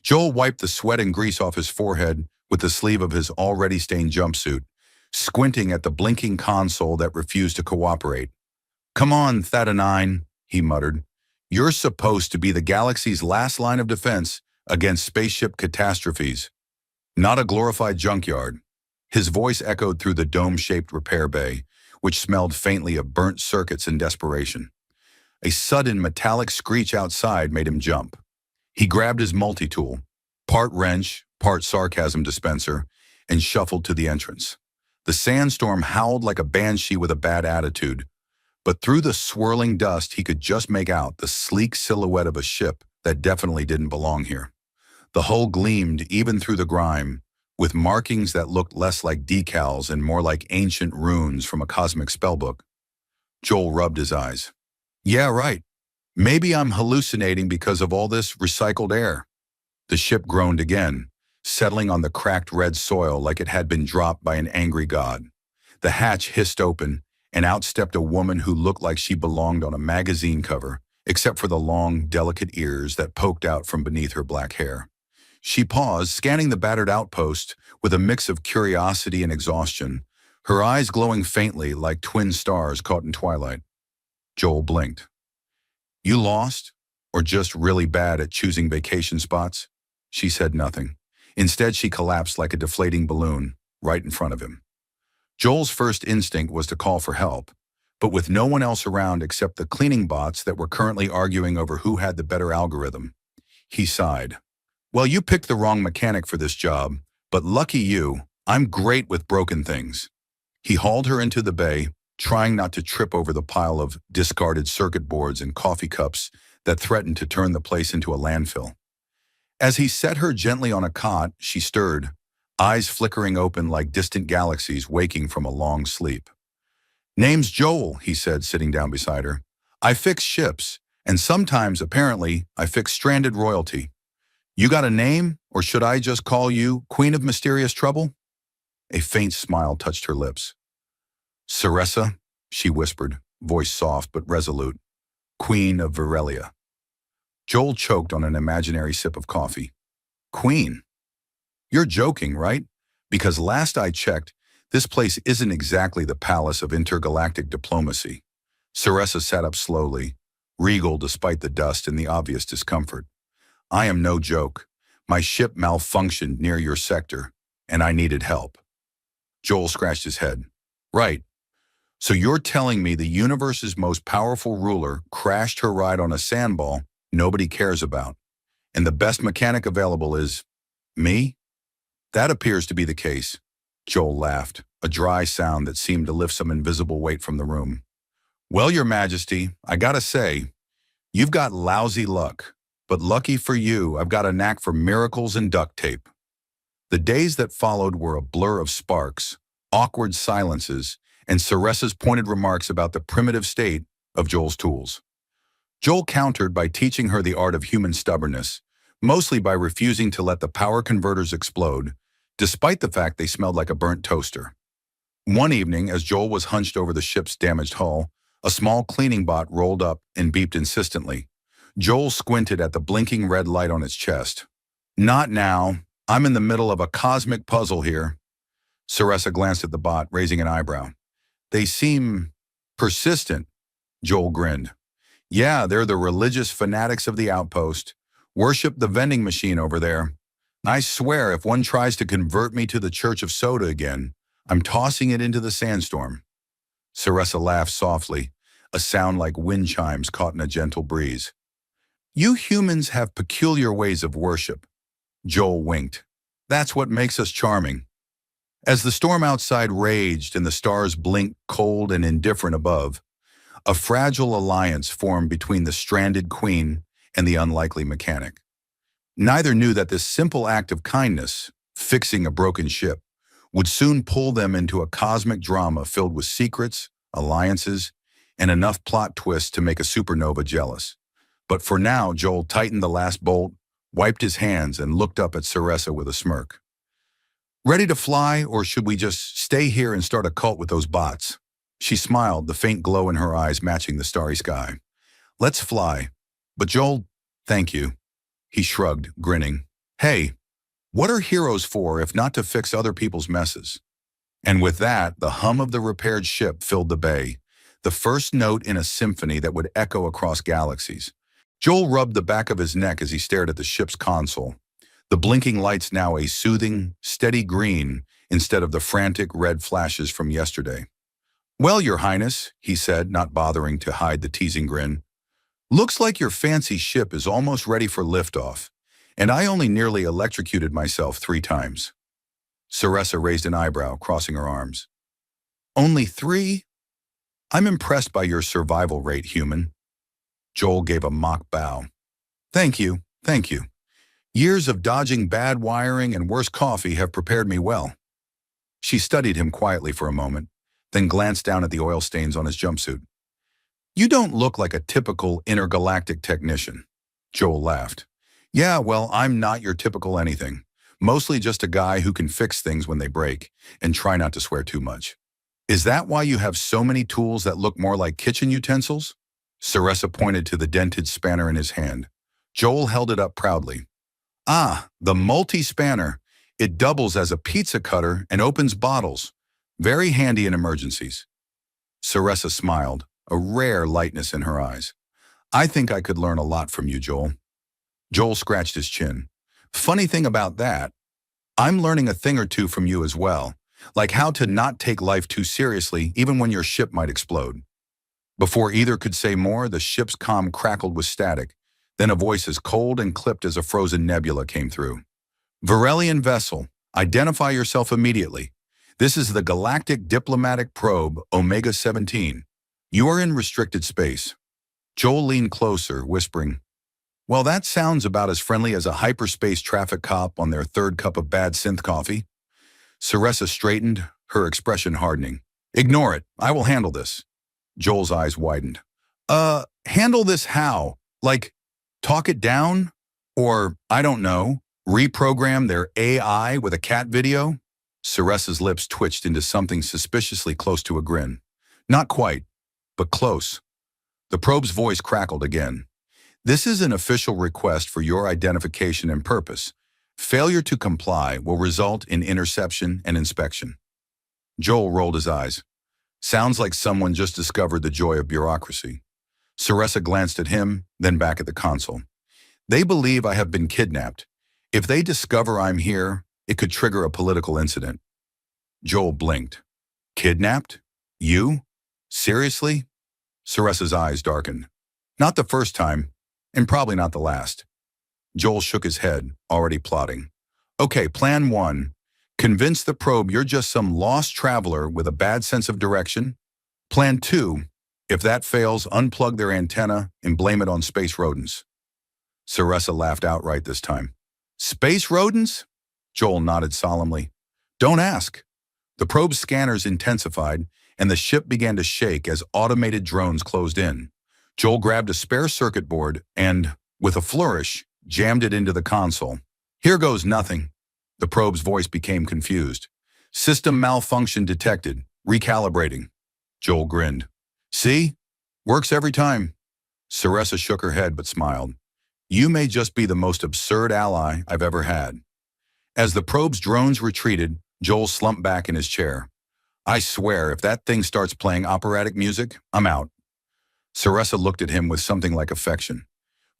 Joel wiped the sweat and grease off his forehead with the sleeve of his already stained jumpsuit, squinting at the blinking console that refused to cooperate. "Come on, Theta-9," he muttered. "You're supposed to be the galaxy's last line of defense against spaceship catastrophes, not a glorified junkyard." His voice echoed through the dome-shaped repair bay, which smelled faintly of burnt circuits in desperation. A sudden metallic screech outside made him jump. He grabbed his multi-tool, part wrench, part sarcasm dispenser, and shuffled to the entrance. The sandstorm howled like a banshee with a bad attitude, but through the swirling dust he could just make out the sleek silhouette of a ship that definitely didn't belong here. The hull gleamed even through the grime, with markings that looked less like decals and more like ancient runes from a cosmic spellbook. Joel rubbed his eyes. "Yeah, right. Maybe I'm hallucinating because of all this recycled air." The ship groaned again, settling on the cracked red soil like it had been dropped by an angry god. The hatch hissed open, and out stepped a woman who looked like she belonged on a magazine cover, except for the long, delicate ears that poked out from beneath her black hair. She paused, scanning the battered outpost with a mix of curiosity and exhaustion, her eyes glowing faintly like twin stars caught in twilight. Joel blinked. "You lost? Or just really bad at choosing vacation spots?" She said nothing. Instead, she collapsed like a deflating balloon right in front of him. Joel's first instinct was to call for help, but with no one else around except the cleaning bots that were currently arguing over who had the better algorithm, he sighed. "Well, you picked the wrong mechanic for this job, but lucky you, I'm great with broken things." He hauled her into the bay, trying not to trip over the pile of discarded circuit boards and coffee cups that threatened to turn the place into a landfill. As he set her gently on a cot, she stirred, eyes flickering open like distant galaxies waking from a long sleep. "Name's Joel," he said, sitting down beside her. "I fix ships, and sometimes, apparently, I fix stranded royalty. You got a name, or should I just call you Queen of Mysterious Trouble?" A faint smile touched her lips. "Ceressa," she whispered, voice soft but resolute. "Queen of Virelia." Joel choked on an imaginary sip of coffee. "Queen? You're joking, right? Because last I checked, this place isn't exactly the palace of intergalactic diplomacy." Ceressa sat up slowly, regal despite the dust and the obvious discomfort. "I am no joke. My ship malfunctioned near your sector, and I needed help." Joel scratched his head. "Right. So you're telling me the universe's most powerful ruler crashed her ride on a sandball nobody cares about, and the best mechanic available is me?" "That appears to be the case." Joel laughed, a dry sound that seemed to lift some invisible weight from the room. "Well, Your Majesty, I gotta say, you've got lousy luck, but lucky for you, I've got a knack for miracles and duct tape." The days that followed were a blur of sparks, awkward silences, and Ceressa's pointed remarks about the primitive state of Joel's tools. Joel countered by teaching her the art of human stubbornness, mostly by refusing to let the power converters explode, despite the fact they smelled like a burnt toaster. One evening, as Joel was hunched over the ship's damaged hull, a small cleaning bot rolled up and beeped insistently. Joel squinted at the blinking red light on its chest. "Not now. I'm in the middle of a cosmic puzzle here." Ceressa glanced at the bot, raising an eyebrow. "They seem persistent." Joel grinned. "Yeah, they're the religious fanatics of the outpost. Worship the vending machine over there. I swear if one tries to convert me to the Church of Soda again, I'm tossing it into the sandstorm." Ceressa laughed softly, a sound like wind chimes caught in a gentle breeze. "You humans have peculiar ways of worship." Joel winked. "That's what makes us charming." As the storm outside raged and the stars blinked cold and indifferent above, a fragile alliance formed between the stranded queen and the unlikely mechanic. Neither knew that this simple act of kindness, fixing a broken ship, would soon pull them into a cosmic drama filled with secrets, alliances, and enough plot twists to make a supernova jealous. But for now, Joel tightened the last bolt, wiped his hands, and looked up at Ceressa with a smirk. "Ready to fly, or should we just stay here and start a cult with those bots?" She smiled, the faint glow in her eyes matching the starry sky. "Let's fly. But Joel, thank you." He shrugged, grinning. Hey, what are heroes for if not to fix other people's messes? And with that, the hum of the repaired ship filled the bay, the first note in a symphony that would echo across galaxies. Joel rubbed the back of his neck as he stared at the ship's console, the blinking lights now a soothing, steady green instead of the frantic red flashes from yesterday. Well, Your Highness, he said, not bothering to hide the teasing grin, looks like your fancy ship is almost ready for liftoff, and I only nearly electrocuted myself 3 times. Saressa raised an eyebrow, crossing her arms. Only 3? I'm impressed by your survival rate, human. Joel gave a mock bow. Thank you, thank you. Years of dodging bad wiring and worse coffee have prepared me well. She studied him quietly for a moment, then glanced down at the oil stains on his jumpsuit. You don't look like a typical intergalactic technician. Joel laughed. Yeah, well, I'm not your typical anything. Mostly just a guy who can fix things when they break, and try not to swear too much. Is that why you have so many tools that look more like kitchen utensils? Saressa pointed to the dented spanner in his hand. Joel held it up proudly. Ah, the multi-spanner. It doubles as a pizza cutter and opens bottles. Very handy in emergencies. Saressa smiled, a rare lightness in her eyes. I think I could learn a lot from you, Joel. Joel scratched his chin. Funny thing about that, I'm learning a thing or two from you as well, like how to not take life too seriously even when your ship might explode. Before either could say more, the ship's comm crackled with static, then a voice as cold and clipped as a frozen nebula came through. Varelian vessel, identify yourself immediately. This is the Galactic Diplomatic Probe Omega-17. You are in restricted space. Joel leaned closer, whispering, well, that sounds about as friendly as a hyperspace traffic cop on their 3rd cup of bad synth coffee. Saressa straightened, her expression hardening. Ignore it. I will handle this. Joel's eyes widened. Handle this how? Like, talk it down? Or, I don't know, reprogram their AI with a cat video? Saressa's lips twitched into something suspiciously close to a grin. Not quite, but close. The probe's voice crackled again. This is an official request for your identification and purpose. Failure to comply will result in interception and inspection. Joel rolled his eyes. Sounds like someone just discovered the joy of bureaucracy. Saressa glanced at him, then back at the console. They believe I have been kidnapped. If they discover I'm here, it could trigger a political incident. Joel blinked. Kidnapped? You? Seriously? Saressa's eyes darkened. Not the first time, and probably not the last. Joel shook his head, already plotting. Okay, plan 1. Convince the probe you're just some lost traveler with a bad sense of direction. Plan 2. If that fails, unplug their antenna and blame it on space rodents. Saressa laughed outright this time. Space rodents? Joel nodded solemnly. Don't ask. The probe's scanners intensified, and the ship began to shake as automated drones closed in. Joel grabbed a spare circuit board and, with a flourish, jammed it into the console. Here goes nothing. The probe's voice became confused. System malfunction detected. Recalibrating. Joel grinned. See? Works every time. Saressa shook her head but smiled. You may just be the most absurd ally I've ever had. As the probe's drones retreated, Joel slumped back in his chair. I swear, if that thing starts playing operatic music, I'm out. Saressa looked at him with something like affection.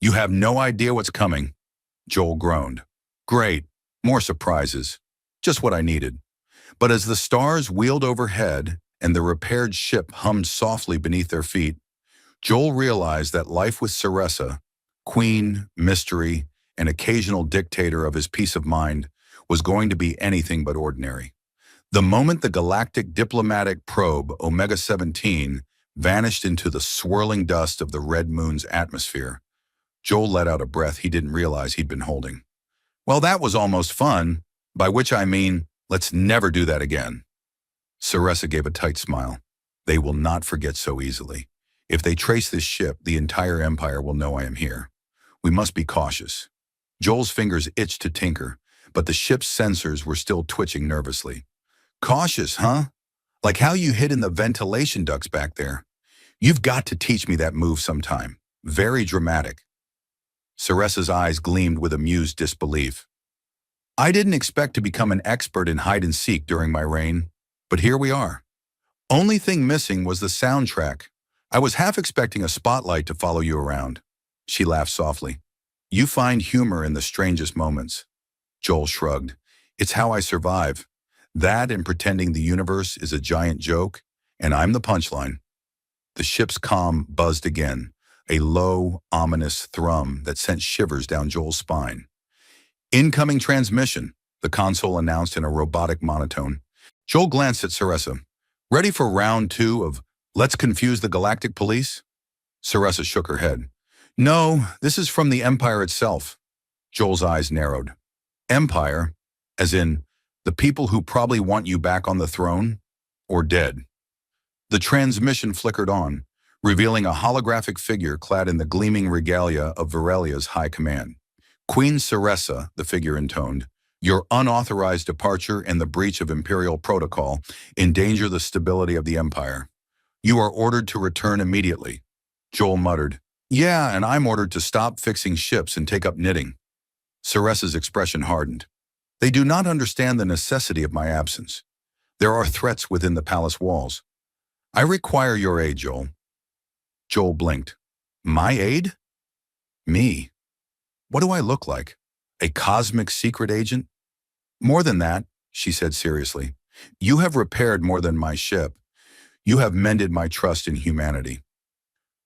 You have no idea what's coming. Joel groaned. Great. More surprises. Just what I needed. But as the stars wheeled overhead and the repaired ship hummed softly beneath their feet, Joel realized that life with Saressa, queen, mystery, and occasional dictator of his peace of mind, was going to be anything but ordinary. The moment the Galactic Diplomatic Probe Omega-17 vanished into the swirling dust of the red moon's atmosphere, Joel let out a breath he didn't realize he'd been holding. Well, that was almost fun, by which I mean, let's never do that again. Saressa gave a tight smile. They will not forget so easily. If they trace this ship, the entire empire will know I am here. We must be cautious. Joel's fingers itched to tinker, but the ship's sensors were still twitching nervously. Cautious, huh? Like how you hid in the ventilation ducts back there. You've got to teach me that move sometime. Very dramatic. Saressa's eyes gleamed with amused disbelief. I didn't expect to become an expert in hide and seek during my reign, but here we are. Only thing missing was the soundtrack. I was half expecting a spotlight to follow you around. She laughed softly. You find humor in the strangest moments. Joel shrugged. It's how I survive. That and pretending the universe is a giant joke, and I'm the punchline. The ship's comm buzzed again, a low, ominous thrum that sent shivers down Joel's spine. Incoming transmission, the console announced in a robotic monotone. Joel glanced at Saressa. Ready for round 2 of Let's Confuse the Galactic Police? Saressa shook her head. No, this is from the Empire itself. Joel's eyes narrowed. Empire, as in the people who probably want you back on the throne, or dead. The transmission flickered on, revealing a holographic figure clad in the gleaming regalia of Virelia's high command. Queen Saressa, the figure intoned, your unauthorized departure and the breach of Imperial protocol endanger the stability of the Empire. You are ordered to return immediately. Joel muttered, Yeah, and I'm ordered to stop fixing ships and take up knitting. Saressa's expression hardened. They do not understand the necessity of my absence. There are threats within the palace walls. I require your aid, Joel. Joel blinked. My aid? Me. What do I look like? A cosmic secret agent? More than that, she said seriously. You have repaired more than my ship. You have mended my trust in humanity.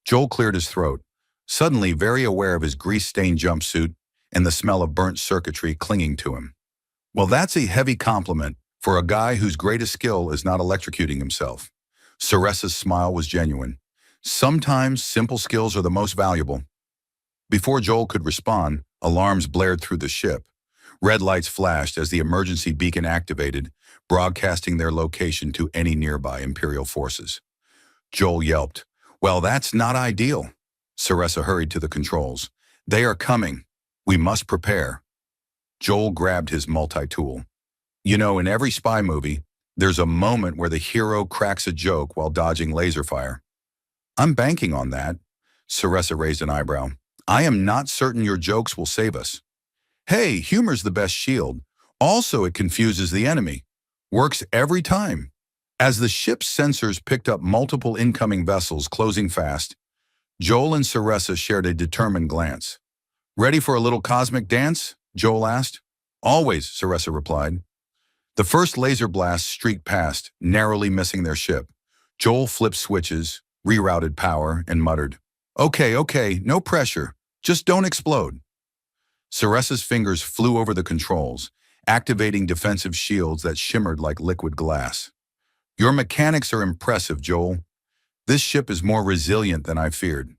Joel cleared his throat, suddenly very aware of his grease-stained jumpsuit and the smell of burnt circuitry clinging to him. Well, that's a heavy compliment for a guy whose greatest skill is not electrocuting himself. Saressa's smile was genuine. Sometimes simple skills are the most valuable. Before Joel could respond, alarms blared through the ship. Red lights flashed as the emergency beacon activated, broadcasting their location to any nearby Imperial forces. Joel yelped, Well, that's not ideal. Saressa hurried to the controls. They are coming. We must prepare. Joel grabbed his multi-tool. You know, in every spy movie, there's a moment where the hero cracks a joke while dodging laser fire. I'm banking on that. Saressa raised an eyebrow. I am not certain your jokes will save us. Hey, humor's the best shield. Also, it confuses the enemy. Works every time. As the ship's sensors picked up multiple incoming vessels closing fast, Joel and Saressa shared a determined glance. Ready for a little cosmic dance? Joel asked. Always, Saressa replied. The first laser blast streaked past, narrowly missing their ship. Joel flipped switches, rerouted power, and muttered, Okay, no pressure. Just don't explode. Saressa's fingers flew over the controls, activating defensive shields that shimmered like liquid glass. Your mechanics are impressive, Joel. This ship is more resilient than I feared.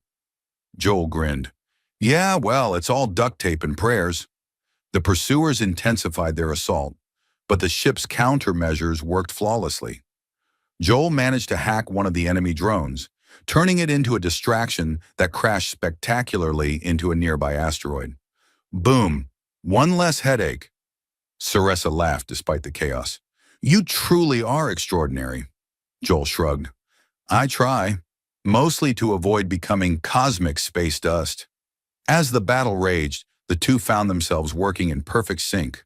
Joel grinned. Yeah, well, it's all duct tape and prayers. The pursuers intensified their assault, but the ship's countermeasures worked flawlessly. Joel managed to hack one of the enemy drones, turning it into a distraction that crashed spectacularly into a nearby asteroid. Boom! One less headache. Saressa laughed despite the chaos. You truly are extraordinary. Joel shrugged. I try, mostly to avoid becoming cosmic space dust. As the battle raged, the two found themselves working in perfect sync.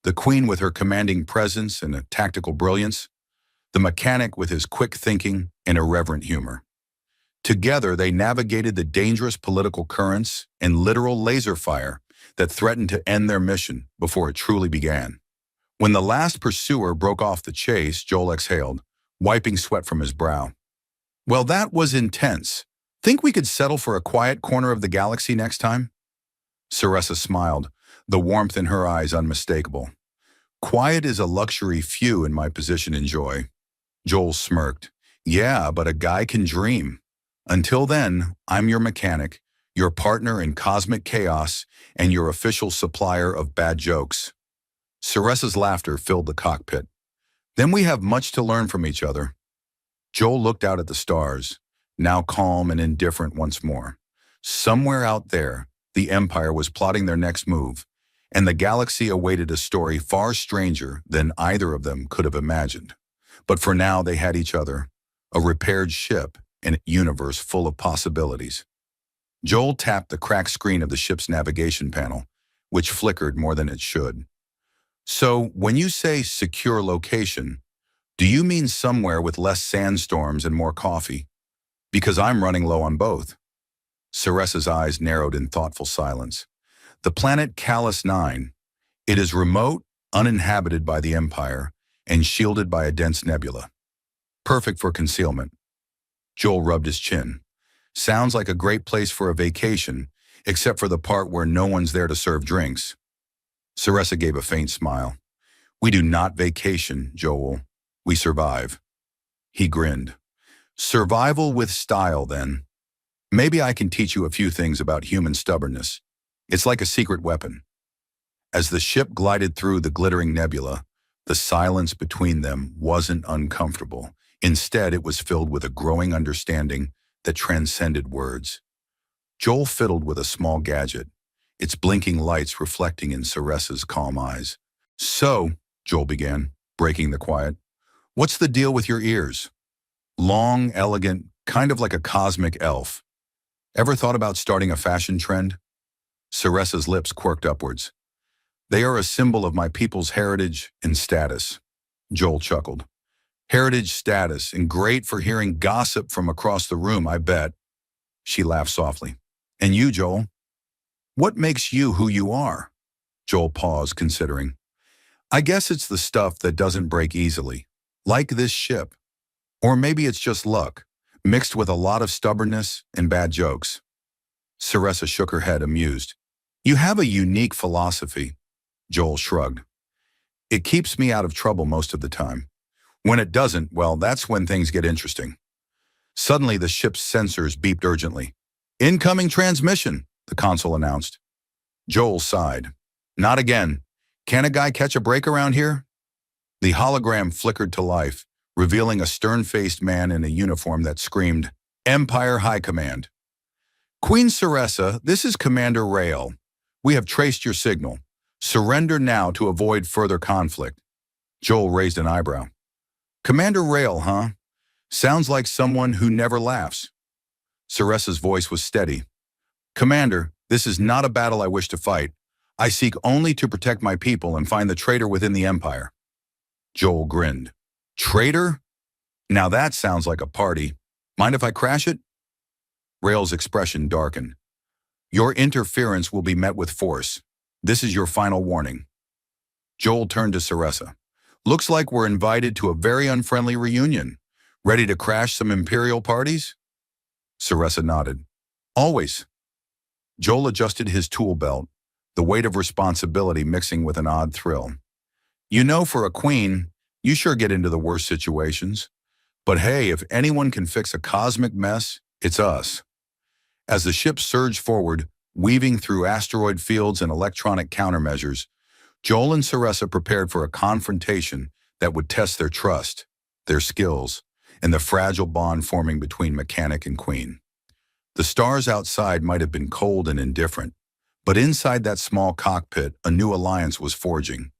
The Queen with her commanding presence and a tactical brilliance, the mechanic with his quick thinking and irreverent humor. Together, they navigated the dangerous political currents and literal laser fire that threatened to end their mission before it truly began. When the last pursuer broke off the chase, Joel exhaled, wiping sweat from his brow. Well, that was intense. Think we could settle for a quiet corner of the galaxy next time? Saressa smiled, the warmth in her eyes unmistakable. Quiet is a luxury few in my position enjoy. Joel smirked. Yeah, but a guy can dream. Until then, I'm your mechanic, your partner in cosmic chaos, and your official supplier of bad jokes. Saressa's laughter filled the cockpit. Then we have much to learn from each other. Joel looked out at the stars, now calm and indifferent once more. Somewhere out there, the Empire was plotting their next move, and the galaxy awaited a story far stranger than either of them could have imagined. But for now, they had each other, a repaired ship, and a universe full of possibilities. Joel tapped the cracked screen of the ship's navigation panel, which flickered more than it should. So, when you say secure location, do you mean somewhere with less sandstorms and more coffee? Because I'm running low on both. Ceresa's eyes narrowed in thoughtful silence. The planet Callus 9. It is remote, uninhabited by the Empire, and shielded by a dense nebula. Perfect for concealment. Joel rubbed his chin. Sounds like a great place for a vacation, except for the part where no one's there to serve drinks. Ceresa gave a faint smile. We do not vacation, Joel. We survive. He grinned. Survival with style, then. Maybe I can teach you a few things about human stubbornness. It's like a secret weapon. As the ship glided through the glittering nebula, the silence between them wasn't uncomfortable. Instead, it was filled with a growing understanding that transcended words. Joel fiddled with a small gadget, its blinking lights reflecting in Ceresa's calm eyes. So, Joel began, breaking the quiet, what's the deal with your ears? Long, elegant, kind of like a cosmic elf. Ever thought about starting a fashion trend? Ceresa's lips quirked upwards. They are a symbol of my people's heritage and status. Joel chuckled. Heritage, status, and great for hearing gossip from across the room, I bet. She laughed softly. And you, Joel? What makes you who you are? Joel paused, considering. I guess it's the stuff that doesn't break easily, like this ship. Or maybe it's just luck, mixed with a lot of stubbornness and bad jokes. Ceresa shook her head, amused. You have a unique philosophy. Joel shrugged. It keeps me out of trouble most of the time. When it doesn't, well, that's when things get interesting. Suddenly, the ship's sensors beeped urgently. Incoming transmission, the console announced. Joel sighed. Not again. Can a guy catch a break around here? The hologram flickered to life, revealing a stern-faced man in a uniform that screamed, Empire High Command. Queen Ceresa, this is Commander Rael. We have traced your signal. Surrender now to avoid further conflict. Joel raised an eyebrow. Commander Rael, huh? Sounds like someone who never laughs. Ceresa's voice was steady. Commander, this is not a battle I wish to fight. I seek only to protect my people and find the traitor within the Empire. Joel grinned. Traitor? Now that sounds like a party. Mind if I crash it? Rael's expression darkened. Your interference will be met with force. This is your final warning. Joel turned to Ceresa. Looks like we're invited to a very unfriendly reunion. Ready to crash some Imperial parties? Ceresa nodded. Always. Joel adjusted his tool belt, the weight of responsibility mixing with an odd thrill. You know, for a queen, you sure get into the worst situations. But hey, if anyone can fix a cosmic mess, it's us. As the ship surged forward, weaving through asteroid fields and electronic countermeasures, Joel and Ceresa prepared for a confrontation that would test their trust, their skills, and the fragile bond forming between mechanic and queen. The stars outside might have been cold and indifferent, but inside that small cockpit, a new alliance was forging,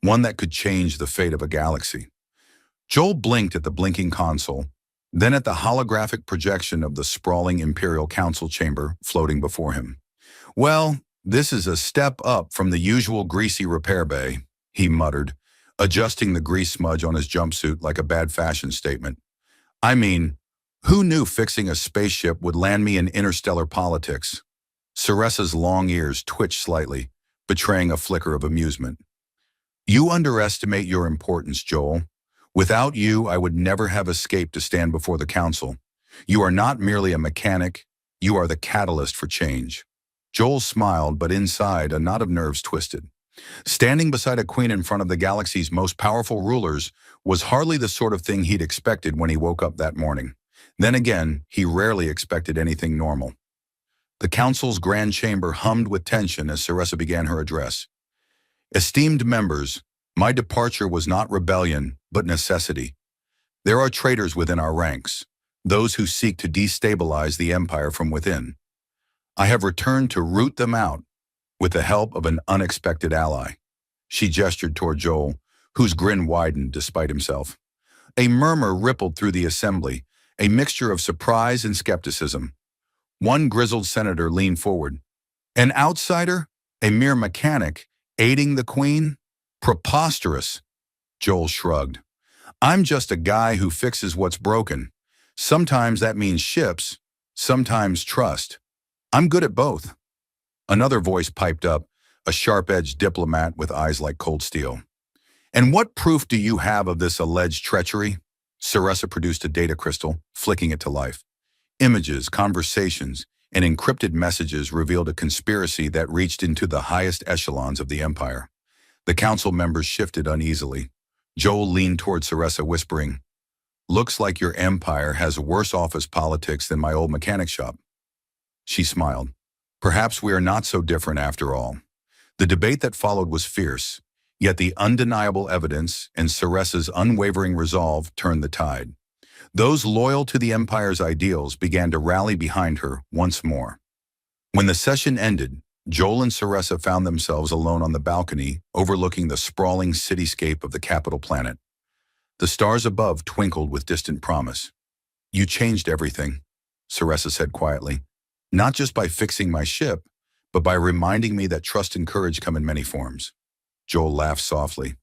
one that could change the fate of a galaxy. Joel blinked at the blinking console, then at the holographic projection of the sprawling Imperial Council chamber floating before him. Well, this is a step up from the usual greasy repair bay, he muttered, adjusting the grease smudge on his jumpsuit like a bad fashion statement. I mean, who knew fixing a spaceship would land me in interstellar politics? Ceresa's long ears twitched slightly, betraying a flicker of amusement. You underestimate your importance, Joel. Without you, I would never have escaped to stand before the council. You are not merely a mechanic, you are the catalyst for change. Joel smiled, but inside, a knot of nerves twisted. Standing beside a queen in front of the galaxy's most powerful rulers was hardly the sort of thing he'd expected when he woke up that morning. Then again, he rarely expected anything normal. The council's grand chamber hummed with tension as Ceresa began her address. Esteemed members, my departure was not rebellion, but necessity. There are traitors within our ranks, those who seek to destabilize the Empire from within. I have returned to root them out with the help of an unexpected ally. She gestured toward Joel, whose grin widened despite himself. A murmur rippled through the assembly, a mixture of surprise and skepticism. One grizzled senator leaned forward. An outsider? A mere mechanic? Aiding the queen? Preposterous, Joel shrugged. I'm just a guy who fixes what's broken. Sometimes that means ships, sometimes trust. I'm good at both. Another voice piped up, a sharp-edged diplomat with eyes like cold steel. And what proof do you have of this alleged treachery? Saressa produced a data crystal, flicking it to life. Images, conversations, and encrypted messages revealed a conspiracy that reached into the highest echelons of the empire. The council members shifted uneasily. Joel leaned toward Saressa, whispering, "Looks like your empire has worse office politics than my old mechanic shop." She smiled. Perhaps we are not so different after all. The debate that followed was fierce, yet the undeniable evidence and Saressa's unwavering resolve turned the tide. Those loyal to the empire's ideals began to rally behind her once more. When the session ended, Joel and Saressa found themselves alone on the balcony overlooking the sprawling cityscape of the capital planet. The stars above twinkled with distant promise. "You changed everything," Saressa said quietly. "Not just by fixing my ship, but by reminding me that trust and courage come in many forms." Joel laughed softly.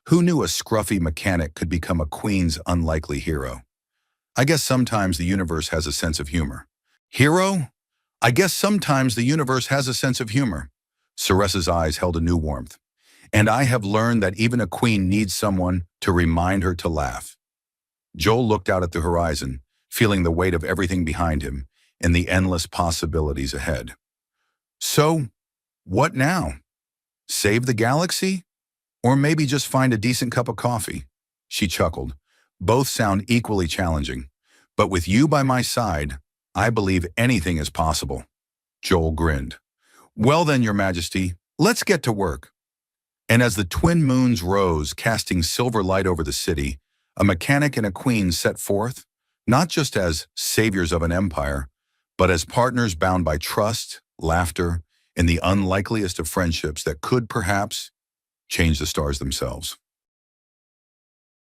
Who knew a scruffy mechanic could become a queen's unlikely hero? I guess sometimes the universe has a sense of humor. Hero? I guess sometimes the universe has a sense of humor. Saressa's eyes held a new warmth. And I have learned that even a queen needs someone to remind her to laugh. Joel looked out at the horizon, feeling the weight of everything behind him and the endless possibilities ahead. So, what now? Save the galaxy? Or maybe just find a decent cup of coffee? She chuckled. Both sound equally challenging. But with you by my side, I believe anything is possible. Joel grinned. Well then, Your Majesty, let's get to work. And as the twin moons rose, casting silver light over the city, a mechanic and a queen set forth, not just as saviors of an empire, but as partners bound by trust, laughter, and the unlikeliest of friendships that could, perhaps, change the stars themselves.